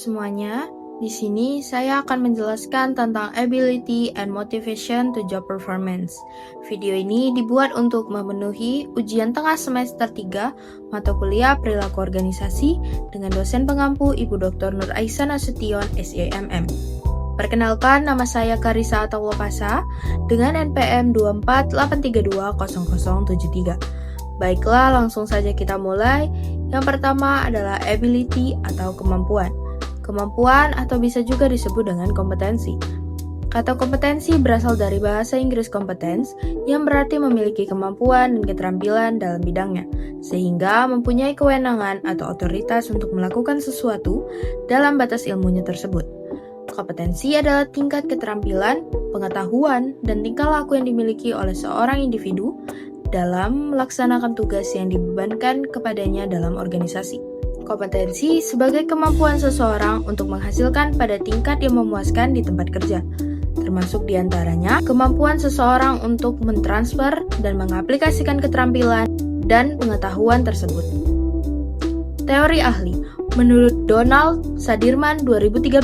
semuanya. Di sini saya akan menjelaskan tentang ability and motivation to job performance. Video ini dibuat untuk memenuhi ujian tengah semester 3 mata kuliah perilaku organisasi dengan dosen pengampu Ibu Dr. Nur Aisyah Nasution, SEMM. Perkenalkan, nama saya Karissa Atawapasa dengan NPM 2483200073. Baiklah, langsung saja kita mulai. Yang pertama adalah ability atau kemampuan. Kemampuan atau bisa juga disebut dengan kompetensi. Kata kompetensi berasal dari bahasa Inggris competence yang berarti memiliki kemampuan dan keterampilan dalam bidangnya, sehingga mempunyai kewenangan atau otoritas untuk melakukan sesuatu dalam batas ilmunya tersebut. Kompetensi adalah tingkat keterampilan, pengetahuan, dan tingkah laku yang dimiliki oleh seorang individu dalam melaksanakan tugas yang dibebankan kepadanya dalam organisasi. Kompetensi sebagai kemampuan seseorang untuk menghasilkan pada tingkat yang memuaskan di tempat kerja, termasuk diantaranya kemampuan seseorang untuk mentransfer dan mengaplikasikan keterampilan dan pengetahuan tersebut. Teori ahli. Menurut Donald Sadirman 2013,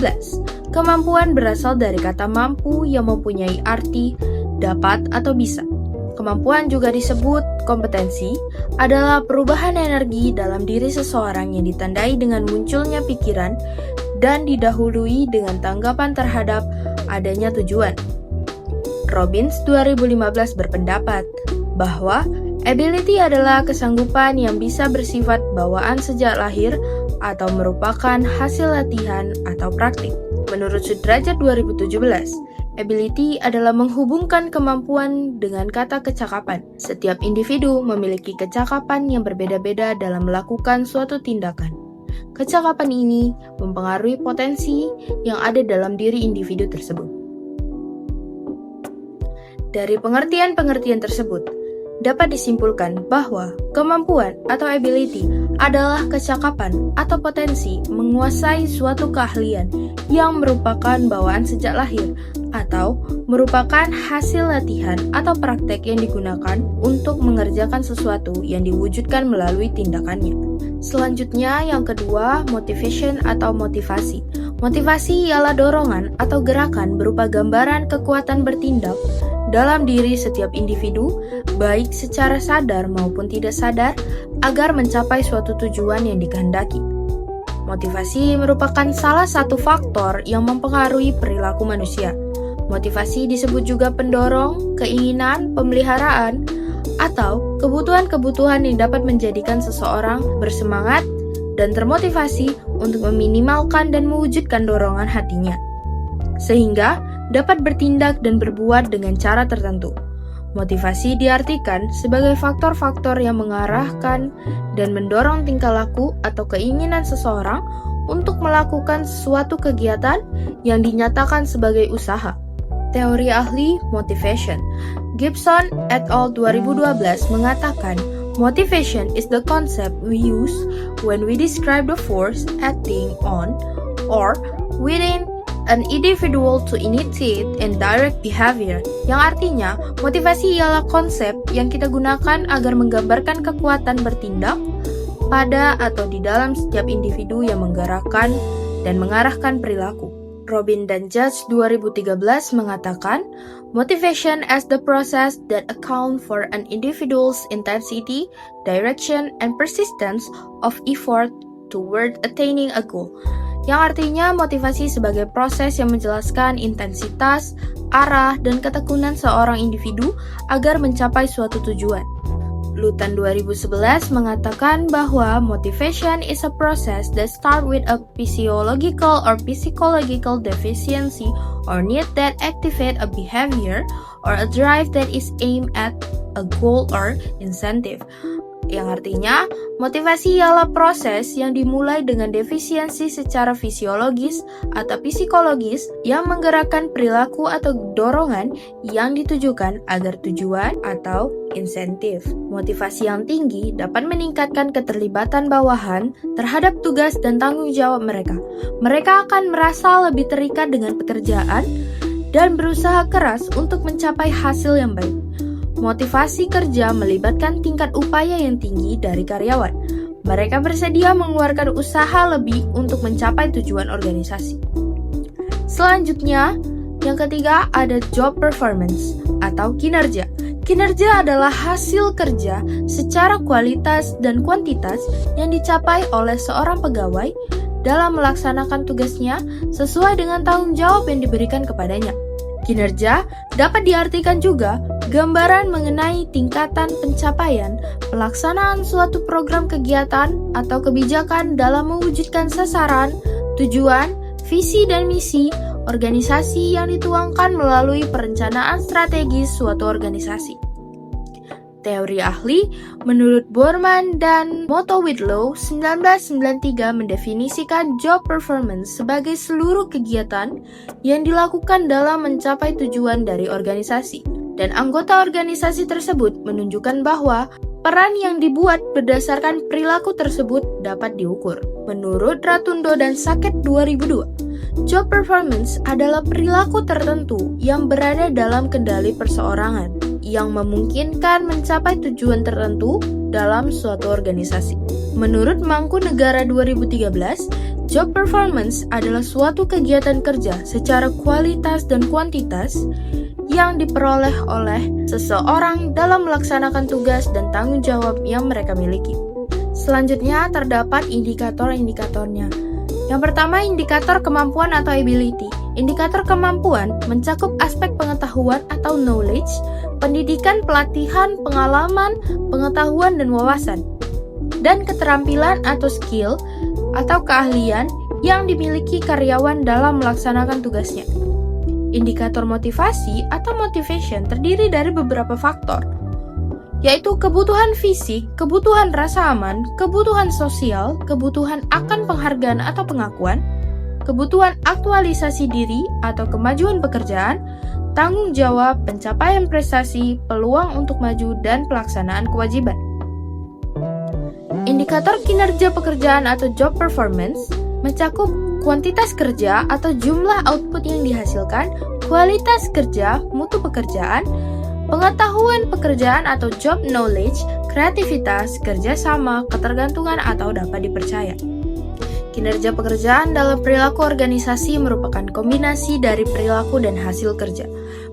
kemampuan berasal dari kata mampu yang mempunyai arti dapat atau bisa. Kemampuan juga disebut kompetensi, adalah perubahan energi dalam diri seseorang yang ditandai dengan munculnya pikiran dan didahului dengan tanggapan terhadap adanya tujuan. Robbins 2015 berpendapat bahwa ability adalah kesanggupan yang bisa bersifat bawaan sejak lahir atau merupakan hasil latihan atau praktik. Menurut Sudrajat 2017, ability adalah menghubungkan kemampuan dengan kata kecakapan. Setiap individu memiliki kecakapan yang berbeda-beda dalam melakukan suatu tindakan. Kecakapan ini mempengaruhi potensi yang ada dalam diri individu tersebut. Dari pengertian-pengertian tersebut, dapat disimpulkan bahwa kemampuan atau ability adalah kecakapan atau potensi menguasai suatu keahlian yang merupakan bawaan sejak lahir atau merupakan hasil latihan atau praktek yang digunakan untuk mengerjakan sesuatu yang diwujudkan melalui tindakannya. Selanjutnya, yang kedua, motivation atau motivasi. Motivasi ialah dorongan atau gerakan berupa gambaran kekuatan bertindak dalam diri setiap individu, baik secara sadar maupun tidak sadar, agar mencapai suatu tujuan yang dikehendaki. Motivasi merupakan salah satu faktor yang mempengaruhi perilaku manusia. Motivasi disebut juga pendorong, keinginan, pemeliharaan, atau kebutuhan-kebutuhan yang dapat menjadikan seseorang bersemangat dan termotivasi untuk meminimalkan dan mewujudkan dorongan hatinya, sehingga dapat bertindak dan berbuat dengan cara tertentu. Motivasi diartikan sebagai faktor-faktor yang mengarahkan dan mendorong tingkah laku atau keinginan seseorang untuk melakukan suatu kegiatan yang dinyatakan sebagai usaha. Teori ahli motivation. Gibson et al. 2012 mengatakan, motivation is the concept we use when we describe the force acting on or within an individual to initiate and direct behavior, yang artinya motivasi ialah konsep yang kita gunakan agar menggambarkan kekuatan bertindak pada atau di dalam setiap individu yang menggerakkan dan mengarahkan perilaku. Robin dan Judge 2013 mengatakan, motivation as the process that account for an individual's intensity, direction, and persistence of effort toward attaining a goal, yang artinya motivasi sebagai proses yang menjelaskan intensitas, arah, dan ketekunan seorang individu agar mencapai suatu tujuan. Lutan 2011 mengatakan bahwa motivation is a process that starts with a physiological or psychological deficiency or need that activate a behavior or a drive that is aimed at a goal or incentive. Yang artinya, motivasi ialah proses yang dimulai dengan defisiensi secara fisiologis atau psikologis yang menggerakkan perilaku atau dorongan yang ditujukan agar tujuan atau insentif. Motivasi yang tinggi dapat meningkatkan keterlibatan bawahan terhadap tugas dan tanggung jawab mereka. Mereka akan merasa lebih terikat dengan pekerjaan dan berusaha keras untuk mencapai hasil yang baik. Motivasi kerja melibatkan tingkat upaya yang tinggi dari karyawan. Mereka bersedia mengeluarkan usaha lebih untuk mencapai tujuan organisasi. Selanjutnya, yang ketiga ada job performance atau kinerja. Kinerja adalah hasil kerja secara kualitas dan kuantitas yang dicapai oleh seorang pegawai dalam melaksanakan tugasnya sesuai dengan tanggung jawab yang diberikan kepadanya. Kinerja dapat diartikan juga gambaran mengenai tingkatan pencapaian pelaksanaan suatu program kegiatan atau kebijakan dalam mewujudkan sasaran, tujuan, visi dan misi organisasi yang dituangkan melalui perencanaan strategis suatu organisasi. Teori ahli, menurut Borman dan Motowidlow 1993 mendefinisikan job performance sebagai seluruh kegiatan yang dilakukan dalam mencapai tujuan dari organisasi. Dan anggota organisasi tersebut menunjukkan bahwa peran yang dibuat berdasarkan perilaku tersebut dapat diukur. Menurut Ratundo dan Saket 2002, job performance adalah perilaku tertentu yang berada dalam kendali perseorangan yang memungkinkan mencapai tujuan tertentu dalam suatu organisasi. Menurut Mangkunegara 2013, job performance adalah suatu kegiatan kerja secara kualitas dan kuantitas yang diperoleh oleh seseorang dalam melaksanakan tugas dan tanggung jawab yang mereka miliki. Selanjutnya terdapat indikator-indikatornya. Yang pertama, indikator kemampuan atau ability. Indikator kemampuan mencakup aspek pengetahuan atau knowledge, pendidikan, pelatihan, pengalaman, pengetahuan, dan wawasan, dan keterampilan atau skill atau keahlian yang dimiliki karyawan dalam melaksanakan tugasnya. Indikator motivasi atau motivation terdiri dari beberapa faktor, yaitu kebutuhan fisik, kebutuhan rasa aman, kebutuhan sosial, kebutuhan akan penghargaan atau pengakuan, kebutuhan aktualisasi diri atau kemajuan pekerjaan, tanggung jawab, pencapaian prestasi, peluang untuk maju, dan pelaksanaan kewajiban. Indikator kinerja pekerjaan atau job performance mencakup kuantitas kerja atau jumlah output yang dihasilkan, kualitas kerja, mutu pekerjaan, pengetahuan pekerjaan atau job knowledge, kreativitas, kerjasama, ketergantungan atau dapat dipercaya. Kinerja pekerjaan dalam perilaku organisasi merupakan kombinasi dari perilaku dan hasil kerja,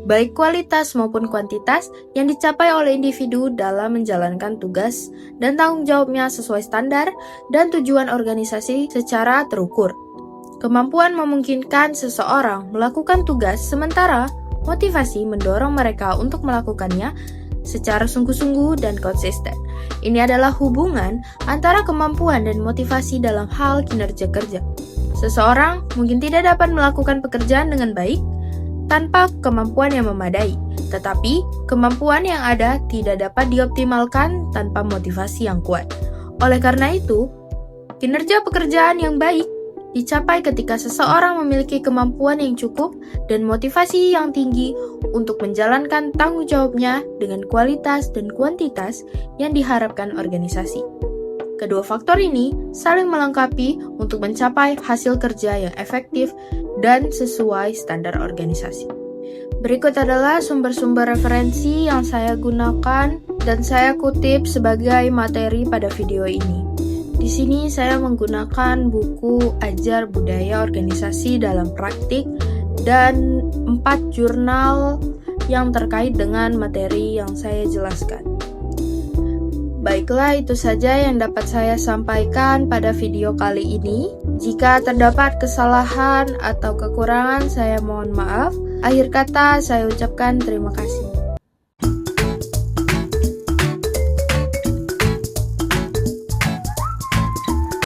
baik kualitas maupun kuantitas yang dicapai oleh individu dalam menjalankan tugas dan tanggung jawabnya sesuai standar dan tujuan organisasi secara terukur. Kemampuan memungkinkan seseorang melakukan tugas, sementara motivasi mendorong mereka untuk melakukannya secara sungguh-sungguh dan konsisten. Ini adalah hubungan antara kemampuan dan motivasi dalam hal kinerja kerja. Seseorang mungkin tidak dapat melakukan pekerjaan dengan baik tanpa kemampuan yang memadai, tetapi kemampuan yang ada tidak dapat dioptimalkan tanpa motivasi yang kuat. Oleh karena itu, kinerja pekerjaan yang baik dicapai ketika seseorang memiliki kemampuan yang cukup dan motivasi yang tinggi untuk menjalankan tanggung jawabnya dengan kualitas dan kuantitas yang diharapkan organisasi. Kedua faktor ini saling melengkapi untuk mencapai hasil kerja yang efektif dan sesuai standar organisasi. Berikut adalah sumber-sumber referensi yang saya gunakan dan saya kutip sebagai materi pada video ini. Di sini saya menggunakan buku Ajar Budaya Organisasi dalam Praktik dan 4 jurnal yang terkait dengan materi yang saya jelaskan. Baiklah, itu saja yang dapat saya sampaikan pada video kali ini. Jika terdapat kesalahan atau kekurangan, saya mohon maaf. Akhir kata, saya ucapkan terima kasih.